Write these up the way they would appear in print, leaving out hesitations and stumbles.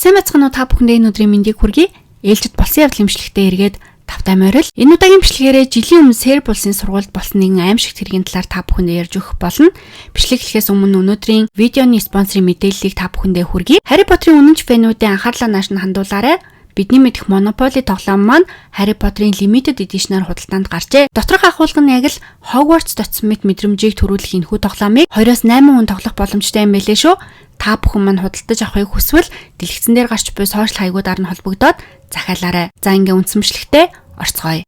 Сайн бацхан уу та бүхэндээ энэ өдрийн мэндийг хүргэе. Ээлжид болсон явдлын бичлэгтээ эргээд тавтай морил. Энэ удаагийн бичлэгээрээ жилийн өмнө Сэр Булсын сургуульд болсон нэгэн аимшигт хэргийн талаар та бүхэндээ ярьж өгөх болно. Бичлэг эхлэхээс өмнө өнөөдрийн видеоны спонсорын мэдээллийг та бүхэндээ хүргэе. Harry Potter-ын үнэнч фэнүүдийн анхаарлаа нааш нь хандуулаарай. Бидний мэдих Monopoly тоглоом маань Harry Potter-ын Limited Edition-аар худалдаанд гарчээ. Доторх агуулга нь яг л Hogwarts дотсон мэт мэдрэмжийг төрүүлэх энэхүү тоглоомыг 2-8 хүн тоглох боломжтой юм байлээ шүү. Та бүхэн мань худалдаж авахыг хүсвэл дэлгэцэн дээр гарч буй сошиал хаягуудаар нь холбогдоод захиалаарай. За ингээ үндсэмшлэгтээ орцгоё.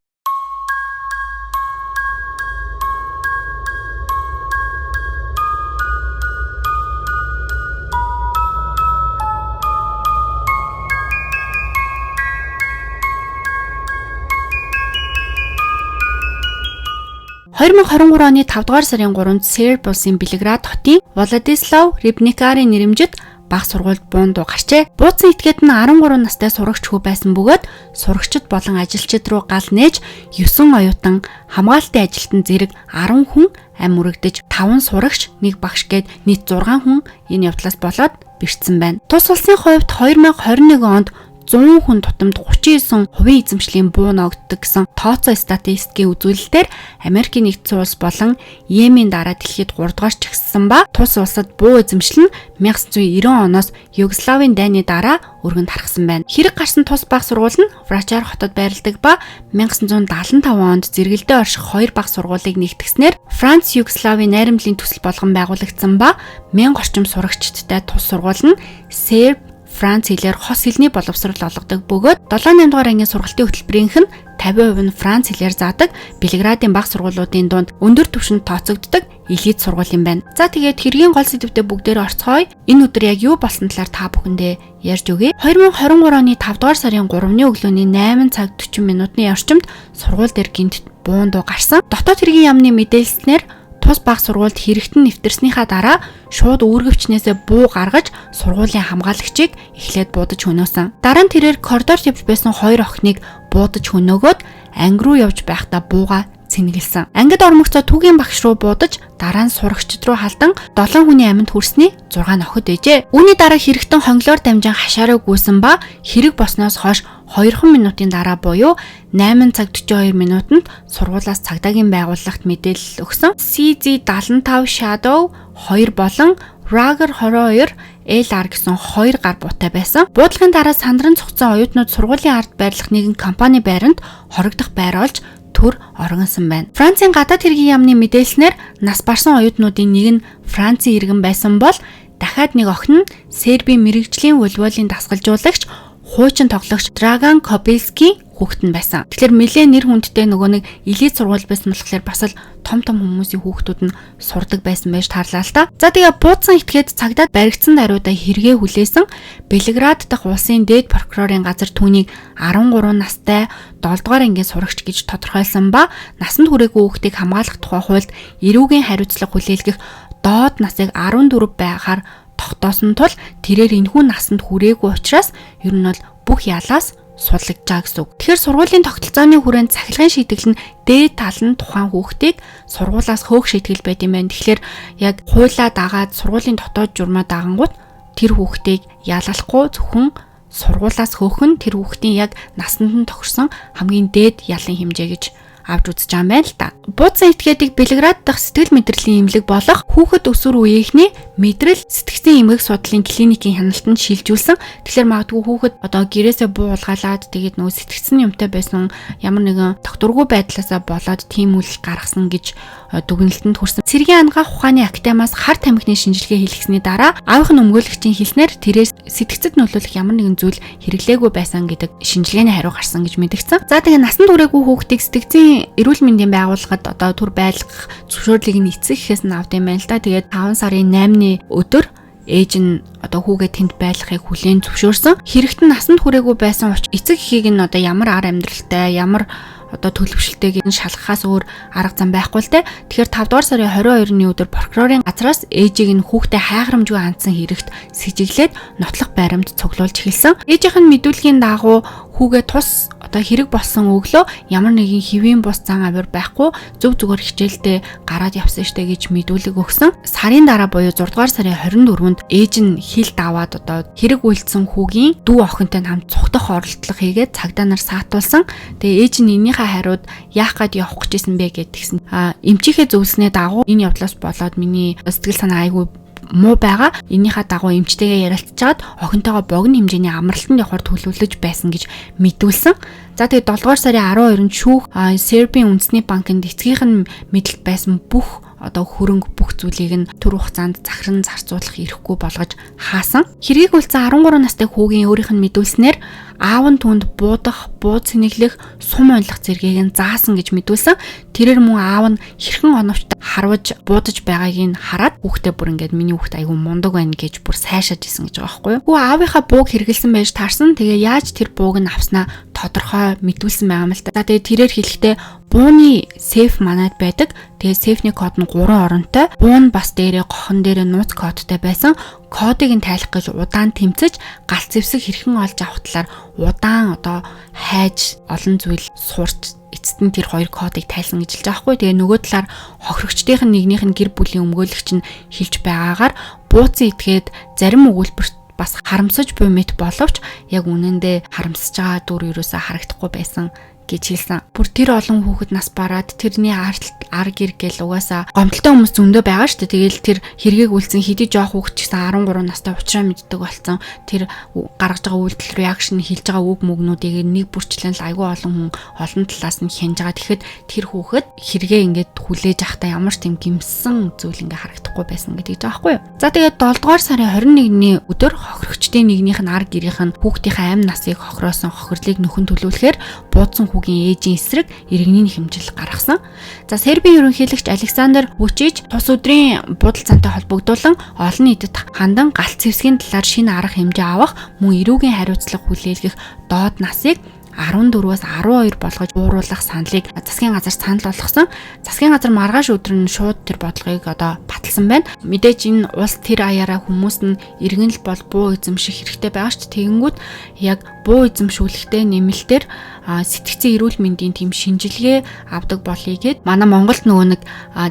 (2023 оны 5 дугаар сарын 3-нд Сэр Булсын Белград хотын Владислав Рибникарын нэрэмжит бага сургуульд буун дуу гарчээ. Бууцсан этгээд нь 13 настай сурагч хүү байсан бөгөөд сурагчид болон ажилчид руу гал нээж 9 оюутан хамгаалтын ажилтан зэрэг 10 хүн ам үрэгдэж 5 сурагч, 1 багш гээд нийт 6 хүн энэ явдлаас болоод бэртсэн байна. Тус улсын хувьд 2021 онд 100 хүн тутамд 39% эзэмшлийн буу ногддог гэсэн тооцоо статистикийн үзүүлэлтээр Америкийн нэгдсэн улс болон Йемен дараа дэлхийд 3 дугаар чигссэн ба тус улсад буу эзэмшил нь 1990 оноос Югославийн дайны дараа өргөнд харахсан байна. Хэрэг гарсан тус баг сургууль нь Врачар хотод байрладаг ба 1975 онд зэрэгэлдээ орших 2 баг сургуулийг нэгтгэснээр Франц Югославийн найрамдлын төсөл болгон байгуулагдсан ба 1000 орчим сурагчдтай тус сургууль нь Серб Франц хэлээр хос хэлний боловсрол олгодог бөгөөд 7-8 дугаар ангийн сургалтын хөтөлбөрийнх нь 50% нь Франц хэлээр заадаг Белградын баг сургуулиудын дунд өндөр түвшинд тооцогддог элит сургууль юм байна. За тэгээд хэргийн гол сэдвүүдэд бүгдээр орцгоё. Энэ өдөр яг юу болсон талаар та бүхэндээ ярьж өгье. 2023 оны 5 дугаар сарын 3-ны өглөөний 8 цаг 40 минутын орчимд сургууль дээр гинт буун дуу гарсан. Дотоод хэргийн яамны мэдээлснээр тус баг сургуульд хэрэгтэн нэвтэрснийхаа дараа шууд үүргэвчнээсээ буу гаргаж сургуулийн хамгаалагчийг эхлээд буудаж хөнөөсөн. Дараа нь тэрээр коридорт явж байсан 2 охиныг буудаж хөнөөгөөд анги руу явж байхдаа бууга цэнгэлсэн. Ангид ормогцоо түүгийн багш руу буудаж дараа нь сурагчид руу халдан 7 хүний амьд хүрсний 6 нохид ээжээ. Үүний дараа хэрэгтэн хонглоор дамжин хашаараа гүйсэн ба хэрэг болсноос хойш 2 минутын дараа буюу 8 цаг 42 минутанд сургуулиас цагдаагийн байгууллагт мэдээлэл өгсөн. CZ75 Shadow 2 болон Rager 22 LR гэсэн 2 гар буутай байсан. Буудлагын дараа сандран цогцсон оюутнууд сургуулийн ард байрлах нэгэн компани байранд хорогдох байр олж төр оргонсон байна. Францын гадаад хэргийн яамны мэдээлснээр нас барсан оюутнуудын нэг нь Францын иргэн байсан бол дахиад нэг охин нь Сербийн мэрэгжлийн волейболын дасгалжуулагч хуучин тоглогч Драган Кобилский хүүхэд нь байсан. Тэгэхээр нэлээд нэр хүндтэй нөгөө нэг элит сургууль байсан болохоор бас л том хүмүүсийн хүүхдүүд нь сурдаг байсан байж таарлаа л та. За тэгээ буудсан этгээд цагдаад баригдсан даруйдаа хэрэгээ хүлээсэн Белград дахь улсын дээд прокурорын газар түүнийг 13 настай 7 дугаар ангийн сурагч гэж тодорхойлсон ба насанд хүрээгүй хүүхдийг хамгаалах тухай хуульд эрүүгийн хариуцлага хүлээлгэх доод насыг 14 байхаар тогтоосон тул тэрээр энэхүү насанд хүрээгүй учраас ер нь бол бүх ялаас суллагжаа гэсэн үг. Тэгэхээр сургуулийн тогтолцооны хүрээнд цахилгаан шийтгэл нь дээд тал нь тухайн хүүхдийг сургуулаас хөөх шийтгэл байт юм байна. Тэгэхээр яг хуулаа дагаад сургуулийн дотоод журмаа дагангууд тэр хүүхдийг ялгалахгүй зөвхөн сургуулаас хөөх нь тэр хүүхдийн яг насанд нь тохирсон хамгийн дээд ялын хэмжээ гэж авч үзэж байгаа юм байна л та. Буудсан этгээдийг Белград дахь сэтгэл мэдрэлийн эмнэлэг болох хүүхэд өсвөр үеийнхний мэдрэл сэтгцийн эмгэг судлалын клиникийн хяналтанд шилжүүлсэн. Тэгэхээр магадгүй хүүхэд одоо гэрээсээ буу улгаалаад тэгээд нөгөө сэтгцэн юмтай байсан ямар нэгэн докторгүй байдлаасаа болоод тийм үйл гаргасан гэж дүгнэлтэнд хүрсэн. Цэргийн ангаах ухааны академиас хар тамхины шинжилгээ хийлгэсний дараа аавын өмгөөлөгчийн хэлснээр тэрээс сэтгцэд нөлөөлөх ямар нэгэн зүйл хэрэглээгүй байсан гэдэг шинжилгээний хариу гарсан гэж мэдгдсэн. За тэгээ насанд хүрээгүй хүүхдийг сэтгцийн эрүүл мэндийн байгууллагад одоо төр байлгах зөвшөөрлийг нь эцэг эхээс нь авд юм байна л да. Тэгээд 5 сарын 8-ны өдөр ээж нь одоо хүүгээ тэнд байлгахыг хүлээн зөвшөөрсөн. Хэрэгтэн насанд хүрээгүй байсан учраас эцэг эхийг нь одоо ямар ар амьдралтай, ямар одоо төлөвшөлтэйг нь шалгахаас өөр арга зам байхгүй л те. Тэгэхээр 5 дугаар сарын 22-ны өдөр прокурорын газраас ээжийг нь хүүхдээ хайхрамжгүй хандсан хэрэгт сэжиглээд нотлох баримт цуглуулж эхэлсэн. Ээжийнх нь мэдүүлгийн дагуу хүүгээ тус одоо хэрэг болсон өглөө ямар нэгэн хэвийн бус зан авир байхгүй зөв зүгээр хичээлдээ гараад явсан штэ гэж мэдүүлэг өгсөн. Сарын дараа буюу 6 дугаар сарын 24-нд ээж нь хил даваад одоо хэрэг үйлдсэн хүүгийн дүү охинтой хамт цугтах оролдлого хийгээд цагдаа нар саатуулсан. Тэгээ ээж нь энийхээ хариуд яах гээд явах гэжсэн бэ гэдгсэн. Эмчийнхээ зөвлснээ дагуу энэ явдлаас болоод миний сэтгэл санаа айгүй муу байгаа. Энийхээ дагуу эмчтэйгээ ярилцчаад охинтойгоо богино хэмжээний амралтанд явахаар төлөвлөж байсан гэж мэдүүлсэн. За тэгээд 7 дугаар сарын 12-нд шүүх Сербийн үндэсний банкнд эцгийнх нь мэдлэлт байсан бүх одоо хөрөнгө бүх зүйлийг нь төр хугацаанд захиран зарцуулах эрхгүй болгож хаасан. Хэргийг үлдсэн 13 настай хүүгийн өөрийнх нь мэдүүлснээр аав нь түүнд буудах, бууд сэнэглэх, сум унлах зэргийг нь заасан гэж мэдүүлсэн. Тэрээр мөн аав нь хэрхэн оновчт харваж буудаж байгааг нь хараад хүүхдээ бүр ингээд миний хүүхд айгүй мундаг байна гэж бүр сайшааж исэн гэж байгаа байхгүй юу. Хүү аавынхаа бууг хэрэгэлсэн байж таарсан. Тэгээ яаж тэр бууг нь авснаа тодорхой мэдүүлсэн байгаа юм л та. За тэгээ тэрээр хэлэхдээ бууны сейф манайд байдаг. Тэгээ сейфний код нь 3 оронтой. Буу нь бас дээрээ гохон дээрээ нууц кодтай байсан. Кодыг нь тайлах гэж удаан тэмцэж галт зэвсэг хэрхэн олж авах талаар удаан одоо хайж олон зүйл сурч эцэст нь тэр хоёр кодыг тайлсан гэж хэлж байгаа хгүй. Тэгээ нөгөө талаар хохирогчдын нэгнийх нь гэр бүлийн өмгөөлөгч нь хэлж байгаагаар бууцсан этгээд зарим өгүүлбэрт бас харамсаж буй мэт боловч яг үнэндээ харамсаж байгаа дүр ерөөсөө харагдахгүй байсан гэж хэлсэн. Бүр тэр олон хүүхэд нас бараад тэрний ар гэр гэл угаасаа гомдолтой хүмүүс зөндөө байгаа шүү дээ. Тэгээл тэр хэргийг үйлцэн хэдий жоох хүүхэд ч гэсэн 13 настай уучраа мэддэг болсон. Тэр гаргаж байгаа үйлдэл реакшн хэлж байгаа үг мөгнүүдийг нэг бүрчлэн л айгүй олон хүн олон талаас нь хянж байгаа. Тэгэхэд тэр хүүхэд хэрэгээ ингээд хүлээж авахтаа ямар ч тийм гимсэн зүйл ингээ харагдахгүй байсан гэдэг жаахгүй юу. За тэгээд 7 дугаар сарын 21-ний өдөр хохирогчдын нэгнийх нь ар гэрийнх нь хүүхдийнхээ амь насыг хохироосон хохирлыг нөхөн төлөвлөхээр буудсан хүүгийн ээжийн эсрэг иргэний хэмжил гаргасан. За Сербийн ерөнхийлөгч Александр Вучич тус өдрийн буудал цантай холбогдуулан олон нийтэд хандан галт зэвсгийн талаар шинэ арга хэмжээ авах мөн эрүүгийн хариуцлага хүлээлгэх доод насыг 14-өөс 12 болгож бууруулах саналыг засгийн газар санал болгосон. Засгийн газар маргааш өдөр нь шууд тэр бодлогыг одоо баталсан байна. Мэдээж энэ улс тэр аяараа хүмүүст нь иргэн л бол буу эзэмших хэрэгтэй байгаа шүү дээ. Тэгэнгүүт яг буу эзэмшүүлэхтэй нэмэлтээр сэтгцэн эрүүл мэндийн тийм шинжилгээ авдаг болъё гэд манай Монголд нөгөө нэг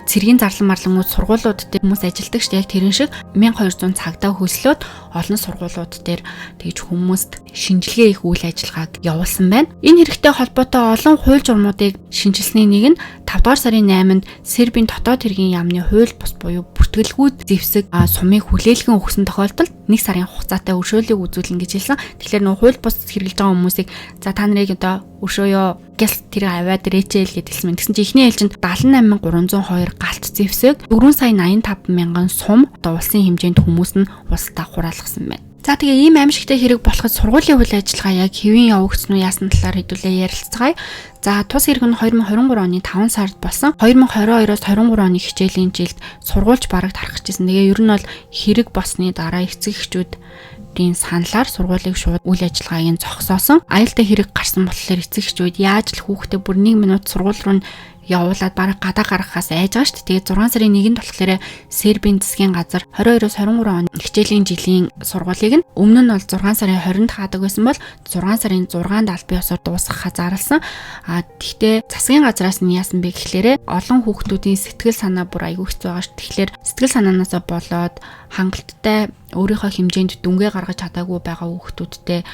цэргийн зарлан марлангууд сургуулиуд дээр хүмүүс ажилладаг шүү дээ. Яг тэрэн шиг 1200 цагдаа хөслөөд олон сургуулиуд дээр тэгж хүмүүст шинжилгээ их үйл ажиллагааг явуулсан байна. Энэ хэрэгтэй холбоотой олон хууль журмуудыг шинжилсэний нэг нь 5 дугаар сарын 8-нд Сербийн дотоод хэргийн яамны хууль бус буюу бүртгэлгүй зэвсэг сумыг хүлээлгэн өгсөн тохиолдолд 1 сарын хугацаатай өршөөлийг үзүүлнэ гэж хэлсэн. Тэгэхээр нөгөө хууль бус хэрэгжилж байгаа хүмүүсийг за та нарыг одоо өршөөё гэл тэр аваад ирээчээл гэдэлсэн. Тэгсэн чинь эхний ээлжинд 78302 галт зэвсэг 4,85,000 сум одоо улсын хэмжээнд хүмүүс нь улсдаа хураалгасан байна. За тэгээ ийм аимшигтай хэрэг болоход сургуулийн үйл ажиллагаа яг хэвэн явагдсан уу яасан талаар хэдүүлээ ярилцгаая. За тус хэрэг нь 2023 оны 5 сард болсон. 2022-оос 23 оны хичээлийн жилд сургуульч бараг тархаж ирсэн. Тэгээ ер нь бол хэрэг болсны дараа эцэг эхчүүдийн саналаар сургуулийг шууд үйл ажиллагааг нь зогсоосон. Аюултай хэрэг гарсан болохоор эцэг эхчүүд яаж л хүүхдээ бүр 1 минут сургууль руу явуулаад бараг гадаа гаргахаас айж байгаа шүү дээ. Тэгээд 6 сарын 1-нд болохоор Сербийн засгийн газар 22-оос 23 оны хичээлийн жилийн сургуулийг нь өмнө нь бол 6 сарын 20-нд хаадаг байсан бол 6 сарын 6-нд аль бие усаар дуусгахаа зарласан. Тэгтээ засгийн газраас нь яасан бэ гэхлээрээ олон хүүхдүүдийн сэтгэл санаа бүр аягүй хэцүү байгаа шүү. Тэгэхээр сэтгэл санаанаасаа болоод хангалттай өөрийнхөө хэмжээнд дүнгээ гаргаж чадаагүй байгаа хүүхдүүдтэй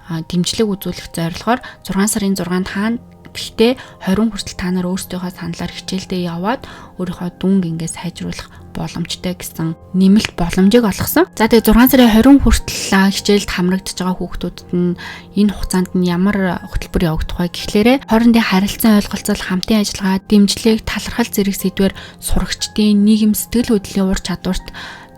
дэмжлэг үзүүлэх зорилгоор 6 сарын 6-нд хаана гэхдээ 20 хүртэл та нар өөрсдийнхөө саналаар хичээлдээ яваад өөрийнхөө дүнг ингээд сайжруулах боломжтой гэсэн нэмэлт боломжийг олгосон. За тэгээ 6 сарын 20 хүртэл хичээлд хамрагдж байгаа хүүхдүүдэд нь энэ хугацаанд нь ямар хөтөлбөр явагдах вэ гэхлээрээ хоорондын харилцан ойлголцол, хамтын ажиллагаа, дэмжлэг, талархал зэрэг сэдвээр сурагчдын нийгэм сэтгэл хөдлөлийн ур чадварт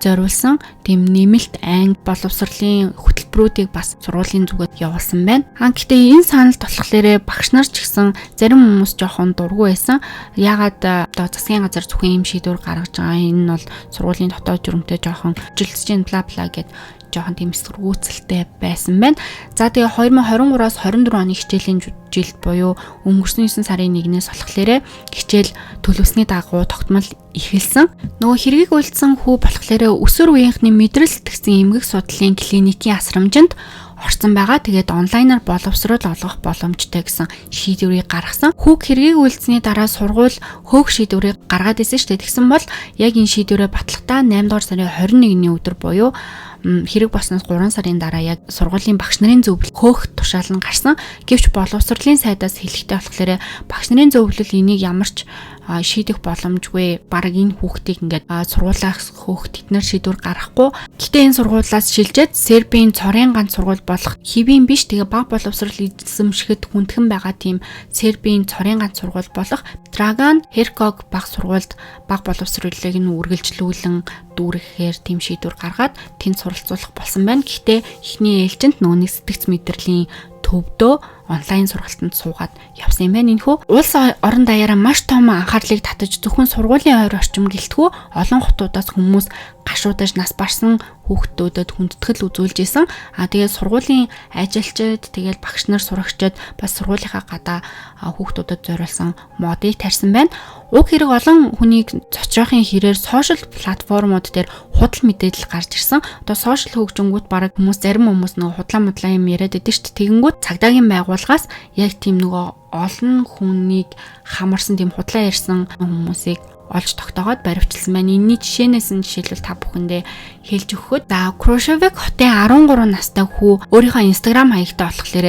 зориулсан тийм нэмэлт анги боловсролын хөтөлбөрүүдийг бас сургуулийн зүгээс явуулсан байна. Гэхдээ энэ санал болохоор багш нар ч гэсэн зарим хүмүүс жоохон дургүй байсан. Яагаад одоо засгийн газар зөвхөн ийм шийдвэр гаргаж байгаа. Энэ нь бол сургуулийн дотоод журмтай жоохон жилдэж чинь бла бла гэд жоохон тийм эсэргүүцэлтэй байсан байна. За тэгээ 2023-аас 24 оны хичээлийн жилд буюу өнгөрсөн 9 сарын 1-ээс болохоор хичээл төлөвсний дагуу тогтмол эхэлсэн. Нөгөө хэргийг үйлдсэн хүү болохоор өсвөр үеийнхний мэдрэл сэтгцэн эмгэг судлалын клиникийн асрамжинд орсон байгаа. Тэгээд онлайнаар боловсрол олгох боломжтой гэсэн шийдвэрийг гаргасан. Хүүг хэргийг үйлдсэний дараа сургууль хөөх шийдвэрийг гаргаад ирсэн шүү дээ. Тэгсэн бол яг энэ шийдвэрээ батлагтаа 8 дугаар сарын 21-ний өдөр буюу хэрэг болсноос 3 сарын дараа яг сургуулийн багш нарын зөвлөл хөөх тушаал нь гарсан. Гэвч боловсролын сайдаас хэлэхдээ болохоор багш нарын зөвлөл энийг ямарч шийдэх боломжгүй. Бараг энэ хүүхдийг ингээд сургуулиас хөөх тэднэр шийдвэр гаргахгүй. Гэхдээ энэ сургуулиас шилжээд Сербийн цорын ганц сургууль болох хэвийн биш тэгээ баг боловсрол эзэмшихэд хүндхэн байгаа тийм Сербийн цорын ганц сургууль болох Dragan Hercog баг сургуульд баг боловсролыг нь үргэлжлүүлэн дүүрэхээр тийм шийдвэр гаргаад тэнд суралцуулах болсон байна. Гэхдээ эхний ээлжинд нөгөө сэтгц мэдрэлийн төвдөө онлайн сургалтанд суугаад явсан юм байна. Энэхүү улс орон даяараа маш том анхаарлыг татаж зөвхөн сургуулийн ойр орчим гэлтгүү олон хотуудаас хүмүүс гашуудаж нас барсан хүүхдүүдэд хүндэтгэл үзүүлж исэн. Тэгээд сургуулийн ажилчид, тэгээд багш нар, сурагчид бас сургуулийнхаа гадаа хүүхдүүдэд зориулсан модыг тарьсан байна. Уг хэрэг олон хүнийг цочрохын хэрээр сошиал платформуд дээр худал мэдээлэл гарч ирсэн. Одоо сошиал хөгжингүүд бараг зарим хүмүүс нөгөө худлаа юм яриад байдаг шүү дээ. Тэгэнгүүт цагдаагийн байгууллагаас яг тийм нөгөө олон хүнийг хамарсан тийм худлаа ярьсан хүмүүсийг олж тогтоогоод баривчилсан байна. Энэний жишээнээс нь жишээлбэл та бүхэндээ хэлж өгөхөд Крушевик хотын 13 настай хүү өөрийнхөө Instagram хаягтай болохоор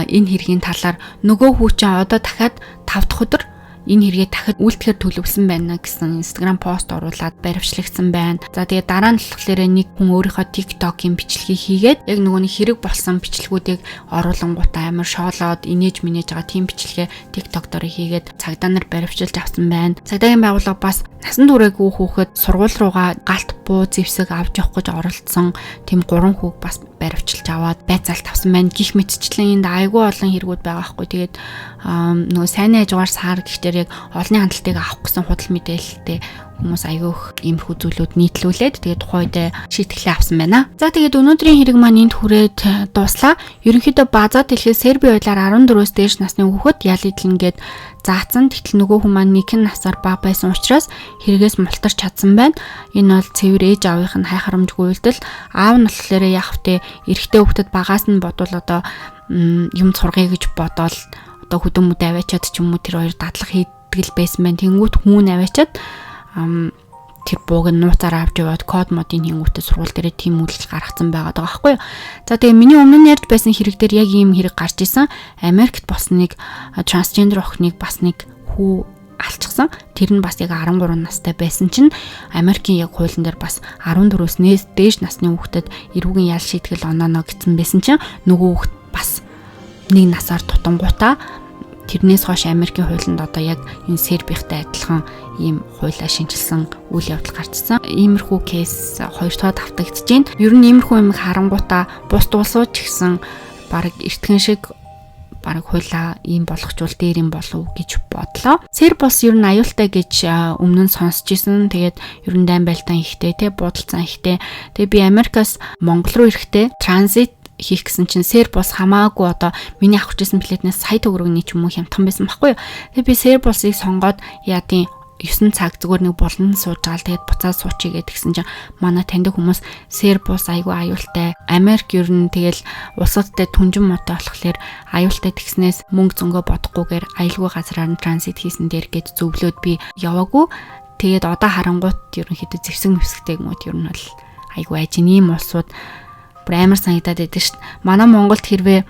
энэ хэргийн талаар нөгөө хүү чинь одоо дахиад 5 дахь өдөр энэ хэрэгээ дахиад үйлдэхээр төлөвлөсөн байна гэсэн Instagram пост оруулаад баривчлагдсан байна. За тэгээд дараа нь болохоор нэг хүн өөрийнхөө TikTok-ийн бичлэгийг хийгээд яг нөгөө нэг хэрэг болсон бичлэгүүдийг оруулангуудаа амар шоолоод инээж минээж байгаа тийм бичлэгээ TikTok дээр хийгээд цагдаа нар баривчилж авсан байна. Цагдаагийн байгууллага бас насан туршаагүй хүүхэд сургууль руугаа галт буу зэвсэг авч явах гэж оролдсон тийм 3 хүүг бас баривчилж аваад байцаалт авсан байна. Гих мэтчлэн энд айгүй олон хэрэгүүд байгаа байхгүй. Тэгээд нөгөө сайн хажуугаар саар гэхдээ яг олонний хандлтыг авах гэсэн худал мэдээлэлтэй хүмүүс айгүйх иймэрхүү зүйлүүд нийтлүүлээд тэгээд тухайн үед шийтгэлээ авсан байна. За тэгээд өнөөдрийн хэрэг маань энд хүрээд дуслаа. Ерөнхийдөө базаад хэлэхэд Серби байдлаар 14-өөс дээш насны хүүхэд ял идэлнгээд заацсан. Тэгтэл нөгөө хүн маань нэгэн насаар бага байсан учраас хэрэгээс мултарч чадсан байна. Энэ бол цэвэр ээж аавынх нь хайхарамжгүй үйлдэл. Аав нь болохоор яг хөтэ эрэгтэй хүүхдэд багаас нь бодвол одоо юм сургая гэж бодоол одоо хөдөө мөдөө аваачаад ч юм уу тэр хоёр дадлах хийдгэл байсан байна. Тэнгүүт хүн аваачаад тэр бууг нь нууцаараа авч яваад код модын хийнгүүтээ сургууль дээрээ тийм үйлдэл гаргацсан байгаа байхгүй юу. За тэгээ миний өмнө нь ярьж байсан хэрэг дээр яг ийм хэрэг гарч исэн. Америкт бас нэг трансгендер охиныг бас нэг хүү алчсан. Тэр нь бас яг 13 настай байсан чинь Америкийн яг хуулийн дээр бас 14-өөс дээш насны хүүхдэд эрүүгийн ял шийтгэл онооно гэсэн байсан чинь нөгөө хүүхд бас 1 насаар тутангуудаа тэрнээс хойш Америкийн хуулинд одоо яг энэ Сербийнхтэй адилхан ийм хуулиа шинжилсэн үйл явдал гарчсан. Иймэрхүү кейс 2 дахь давтагдж байна. Ер нь иймэрхүү юм харангуудаа бус улсууд ч гэсэн баг эртхэн шиг баг хуулиа ийм болгочвол дээр юм болов гэж бодлоо. Серб бас ер нь аюултай гэж өмнө нь сонсч ирсэн. Тэгээд ер нь дайм байлдаан ихтэй те буудалцсан ихтэй. Тэгээд би Америкаас Монгол руу ирэхдээ транзит хийх гэсэн чинь Серб бас хамаагүй одоо миний авах гэсэн билетнээс сая төгрөгийн ч юм уу хямдхан байсан байхгүй юу. Тэгээд би Серб улсыг сонгоод яадын 9 цаг зүгээр нэг болон сууж байгаа л тэгээд буцаад суучигээд гэсэн чинь манай таньдаг хүмүүс Серб улс айгүй аюултай. Америк ер нь тэгэл улсуудтай түнжин муутай болохоор аюултай тэгснээс мөнгө зөнгөө бодохгүйгээр аюулгүй газраар нь транзит хийсэн дээр гээд зөвлөөд би яваагүй. Тэгээд одоо харангуут ерөнхийдөө зэвсэг мэвсэгтэй юм уу ер нь бол айгүй ажин ийм улсууд амар санагдаад байдаг шүү дээ. Манай Монголд хэрвээ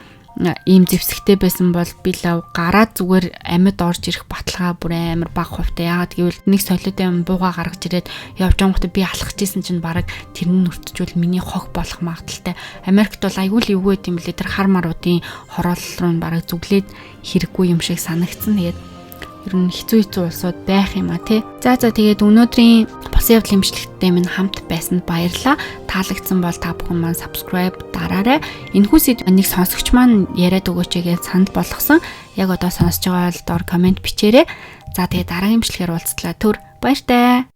ийм зэвсэгтэй байсан бол би лав гараад зүгээр амьд орж ирэх баталгаа бүр амар бага хувьтай. Яагаад гэвэл нэг солиотой юм бууга гаргаж ирээд явж байгаа хөтэ би алхаж исэн чинь бараг тэрний нүртжүүл миний хог болох магадaltaй. Америкт бол аюул эвгүй юм лээ. Тэр хар маруудын хороол руу бараг зүглээд хэрэггүй юм шиг санагдсан. Тэгээд ер нь хэцүү улсууд байх юм а тий. За тэгээд өнөөдрийн бос явдлын имжлэгттэй минь хамт байсанд баярлалаа. Таалагдсан бол та бүхэн маань subscribe дараарай. Энэхүү сэдвийг сонсогч маань яриад өгөөч гэж санд болгосон. Яг одоо сонсож байгаа бол доор комент бичээрэй. За тэгээд дараагийн имжлэгээр уулзлаа. Түр баяртай.